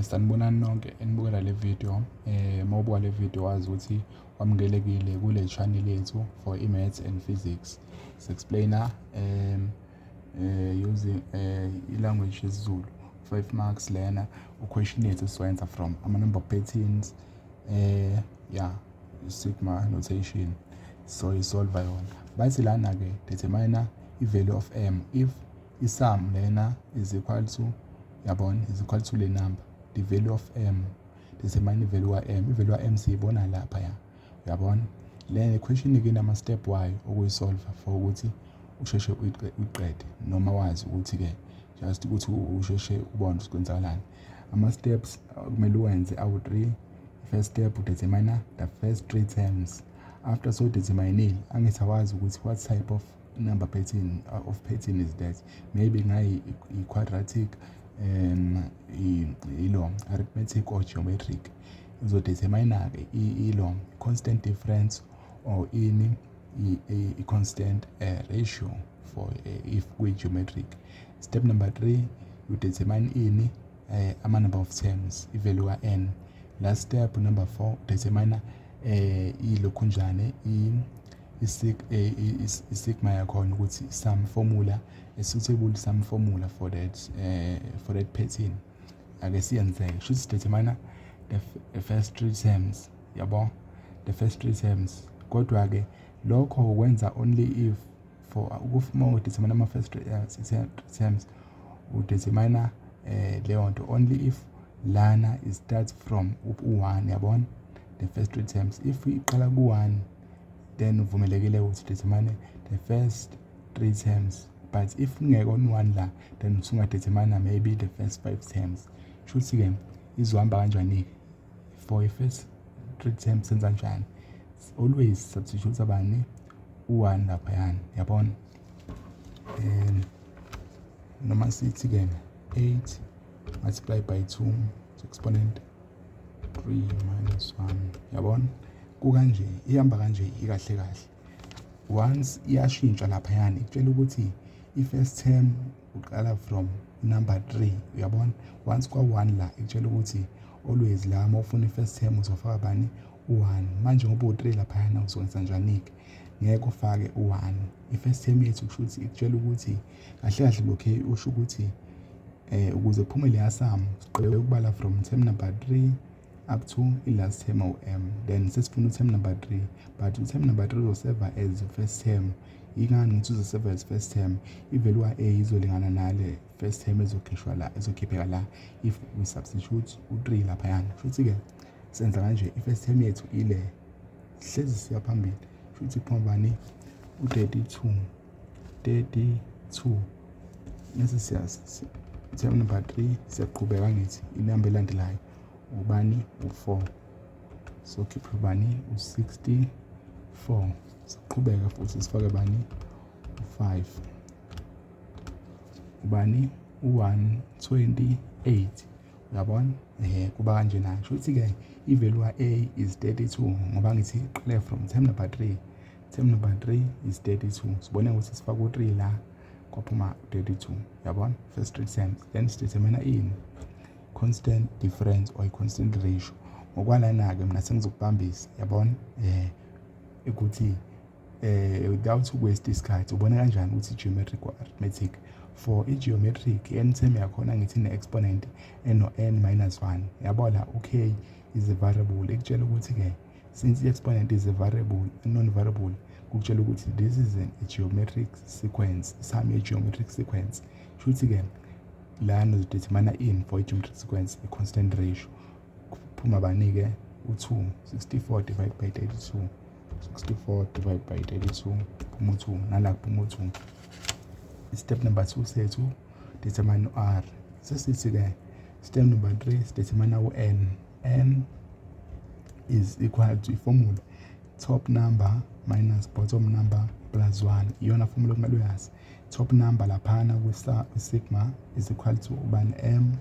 Sanibonani nonke enibukela le video. Mawubuka le video wazi ukuthi wamukelekile kule channel yethu for i-maths and physics. Explainer using i-language yesiZulu. 5 marks lena u-question yethu sizoyenza from ama-number patterns sigma notation. So isolve yona. Bathi lana ke determine i-value of m if i-sum lena is equal to is equal to le number, the value of m, determine i-value ka-m. I-value ka-m siyibona lapha uyabona. Le question ke nama-step wayo okuyisolve for ukuthi usheshe uyiqede noma wazi ukuthi ke just ukuthi usheshe ubone ukuthi kwenzakalani. Ama-steps kumele uwenze awu-3. First step, determine the first 3 terms. After so determine angithi awazi ukuthi what type of number pattern is that. Maybe i-quadratic, arithmetic or geometric. So determine ke constant difference or constant ratio for if we geometric. Step number 3, you determine number of terms, i-value ka-n. Last step number 4, determine ilokhunjane i-sigma yakhona ukuthi some formula, a suitable sum formula for that pattern. Ake siyenzeke should determine the first 3 terms yabo, the first 3 terms. Kodwa ke lokho ukwenza only if for ukufuma udetermine ama first 3 terms udetermine leyo nto only if lana is start from u1 yabona, the first 3 terms. If iqala ku1 then uvumelekile ukuthi determine the first 3 terms, but if ungekho on1 la then usungadetermine maybe the first 5 terms. Shuthi ke izohamba kanjani for first 3 terms senza kanjani? Always substitute abani u1 lapha yana yabona. Noma sithi ke 8 multiplied by 2 so exponent 3 minus 1 yabona. Kukanje ihamba kanje ikahle kahle. Once iyashintsha lapha yana ikutshela ukuthi i-first term uqala from number 3 uyabona. Once kwa1 la ikutshela ukuthi always la mawufuna i-first term uzofaka bani u1. Manje ngoba u3 lapha yana uzokwenza njani ke? Ngeke ufake u1. I-first term yethu kusho ukuthi ikutshela ukuthi kahle kahle lokho usho ukuthi ukuze kuphume leya sum siqale ukubala from term number 3 up to i-last term of-m. Then sesifuna term number 3, but term number 3 uzoserve as first term. Ingani ngithi uzoserve as first term? I-value ka-a izolingana nale first term ezokhishwa la, ezokhipheka la if we substitute u3 lapha yana. Futhi ke senza kanje, i-first term yethu ile hlezi siya phambili. Futhi kuphuma bani u32. Mase siyazi term number 3 siyaqhubeka ngithi inamba elandelayo ubani u4. So keep bani u64. Siqhubeka futhi sifake bani u5. Ubani u128 uyabona. Kuba kanje na. Futhi ke i-value ka-a is 32 ngoba ngithi iqale from term number 3. Term number 3 is 32. Sibone ukuthi sifaka u3 la kwaphuma 32 yabona. First 3 terms. Then determine constant difference or constant ratio. Ngokwalana ke mina sengizokubambisa yabona ukuthi without waste isikhathi ubona kanjani ukuthi geometric or arithmetic. For i-geometric n term yakhona ngithi ne-exponent eno-n minus 1 yabona. Okay, is a variable ekutshela ukuthi ke since i-exponent is a variable, non-variable, kutshela ukuthi this is a geometric sequence, sum ye-geometric sequence. Shuthi ke lana uzodetermine for i-geometric sequence i-constant ratio. Kuphuma bani ke u2, 64 divided by 32. 64 divided by 32 kuphuma u2, nala kuphuma u2. Step number 2 sethu determine r. Sesithi ke step number 3 determine u-n. N is equal to i-formula top number minus bottom number plus 1. Iyona formula kumele uyazi. Top number laphana kwi-sigma is equal to ubani m,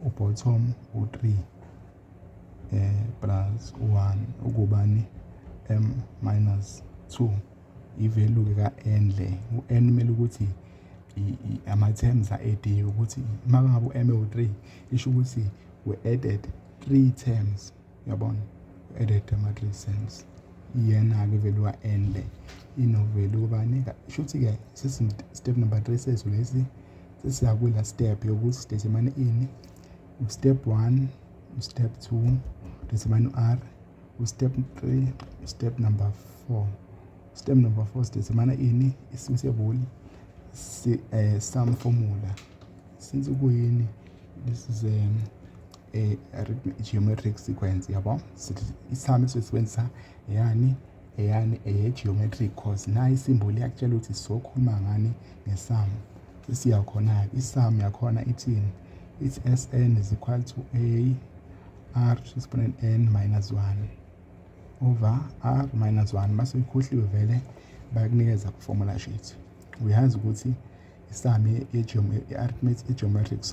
ubottom u3 plus 1 ukubani m minus 2. I-value ka-n le u-n kumele ukuthi ama-terms a-ediwe ukuthi uma ngabe u-m ewu3 isho ukuthi we added 3 terms, uyabona, we added ama-3 terms. Iyena-ke ivelu ka-n le inovelu bani shuthi-ke step number 3 sethu lesi sesiya kula step yokuthi sidetermine ini step 1, step 2, determine u-r, step 3, step number 4. Step number 4 sidetermine ini suitable sum formula. Since kuyini, this is a geometric sequence, yabo. Isum esisebenzisa geometric cause na isymbol yakutshela ukuthi sokhuluma ngani ngesum. Sesiya khona isum yakhona ithini, it's Sn is equal to a r exponent n minus 1 over r minus 1. Mase ikhohliwe vele bayakunikeza ku-formula sheet. Uyazi ukuthi isum i-arithmetic geometric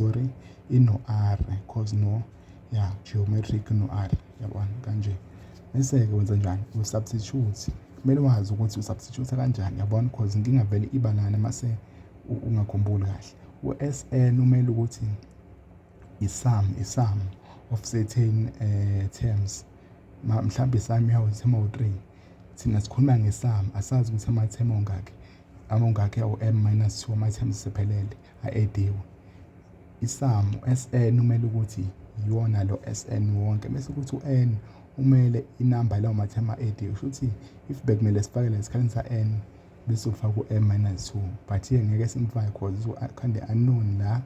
ino-r cause geometric no-r, yabona kanje. Bese-ke wenza njani, usubstitute. Kumele wazi ukuthi usubstitute kanjani, yabona, cause inkinga vele iba lana mase ungakhumbuli kahle. U-Sn umele ukuthi isum of certain terms. Mhlawumbe isum term 3 thina sikhuluma ngesum, asazi ukuthi ama-term amongakhi m-2 ama-terms sephelele a-ediwe. Isum u-Sn umele ukuthi iwona lo Sn wonke, bese ukuthi u-n umele inamba lawo ma-term a-ediwe. Shuthi if bekumele sifake lesikhaleni sa-n bese ufaka u-m-2, but-ke ngeke simfake cause ukhande unknown la,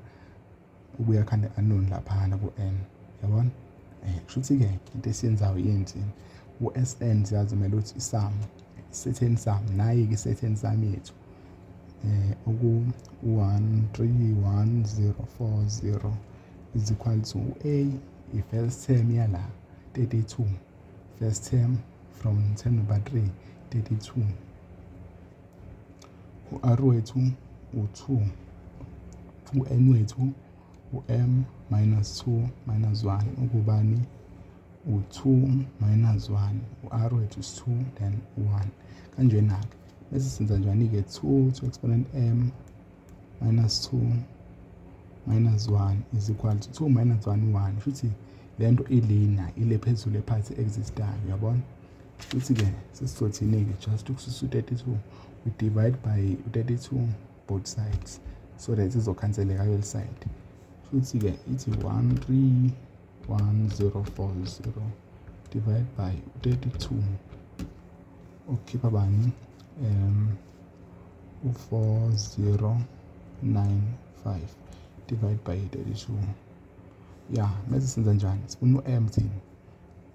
ubuya khande unknown laphana ku-n, yabona. Shuthi-ke into esiyenzayo yenzi u-Sn siyazi umele ukuthi isum, certain sum, nayi-ke certain sum yethu oku-131,040 is equal to a i-first term yala 32, first term from term number 3 32, u-r wethu u-2, u-n wethu u-m minus 2 minus 1 ukubani u-2 minus 1, u-r wethu is 2 then 1 kanjena-ke. Bese senza njani-ke 2 to exponent m minus 2 minus 1 is equal to 2 minus 1 1. Shuthi le nto ilina ile phezulu ephathi existayo, yabona. Shuthi-ke sesizothini-ke just ukususa u-32 we divide by 32 both sides so that izokhanseleka kule side. Shuthi-ke ithi 131,040 divide by 32 ukukhipha bani u-4095 divide by 32. Mase senza njani, sifuna u-m thina,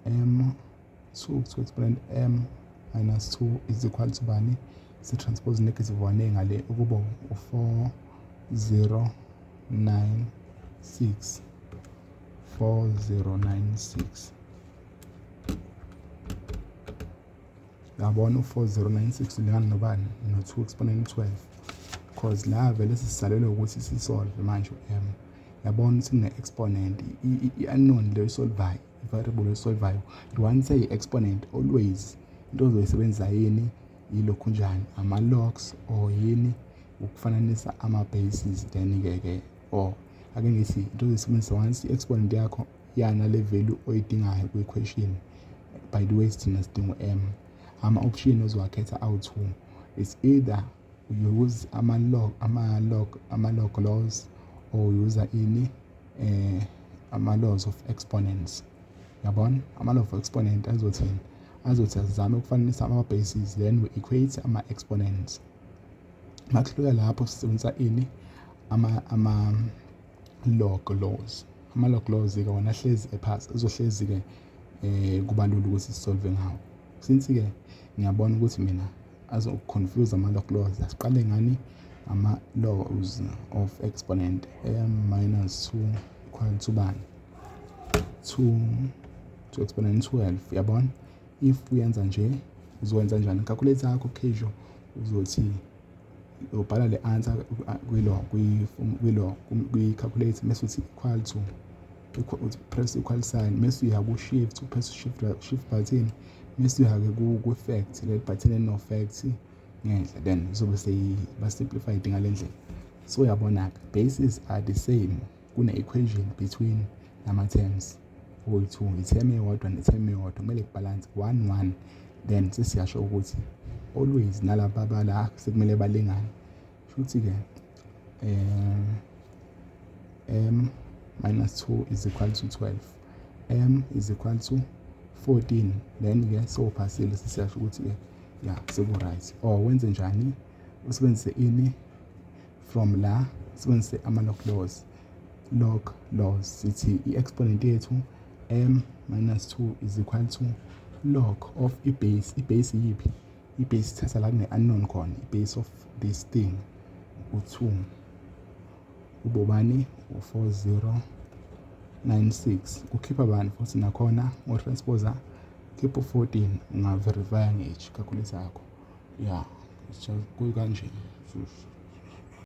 m2 to exponent m minus 2 is equal to bani, si-transpose negative 1 engale ukuba u-4096, 4096. Yabona u-4096 ulingana nobani, no-2 exponent 12 cause la vele sisalelwe ukuthi sisolve manje u-m. Yabona ukuthi kune-exponent i-unknown le oyisolvayo, i-variable oyisolvayo, once eyi-exponent always into ozoyisebenzisa yini, yilokhu njani, ama-logs or yini, ukufananisa ama-bases. Then-ke or ake ngithi into ozoyisebenzisa once i-exponent yakho yana le value oyidingayo kwi-equation. By the way sithina sidinga u-m. Ama-option ozowakhetha awu-2, it's either you use ama-log laws or user ini ama-laws of exponents, yabona. Ama-law of exponent azothini, azothi azame ukufananisa ama-bases then we equate ama-exponents. Makuhluka lapho sisebenzisa ini, ama-log laws. Ama-log laws-ke wona ahlezi ephasi, azohlezi-ke kuba lula ukuthi sisolve ngawo. Since-ke ngiyabona ukuthi mina azoconfuse ama-log laws, asiqale ngani, ama-laws of exponent m minus 2 equal to bani, 2 to exponent 12, yabona. If uyenza nje uzokwenza njani, calculate yakho casual, uzothi ubhala le answer kwi-calculate mase uthi equal to, press equal sign, mase uya ku-shift, upress shift button, mase uya-ke ku-fact, le button eno-fact ngendlela, then zobe simplified ngale ndlela. So yabona-ke bases are the same kune-equation between nama-terms oyi-2, i-term eyodwa ne-term eyodwa kumele kubalance 1-1. Then sesiyasho ukuthi always nalaba bala sekumele balingane. Futhi-ke m minus 2 is equal to 12, m is equal to 14. Then-ke sowuphasile sesiyasho ukuthi-ke ya seku-right. Or wenze njani? Usebenzise ini? From la usebenzise ama-log laws. Sithi i-exponent yethu m minus 2 is equal to log of i-base. I-base yiphi? I-base ithatha la kune-unknown khona. I-base of this thing u-2 ubobani u-4096. Kukhipha bani futhi nakhona ngo-transposer khipha u-14 ungaverifya nge-calculator yakho. Ya kuyikanje.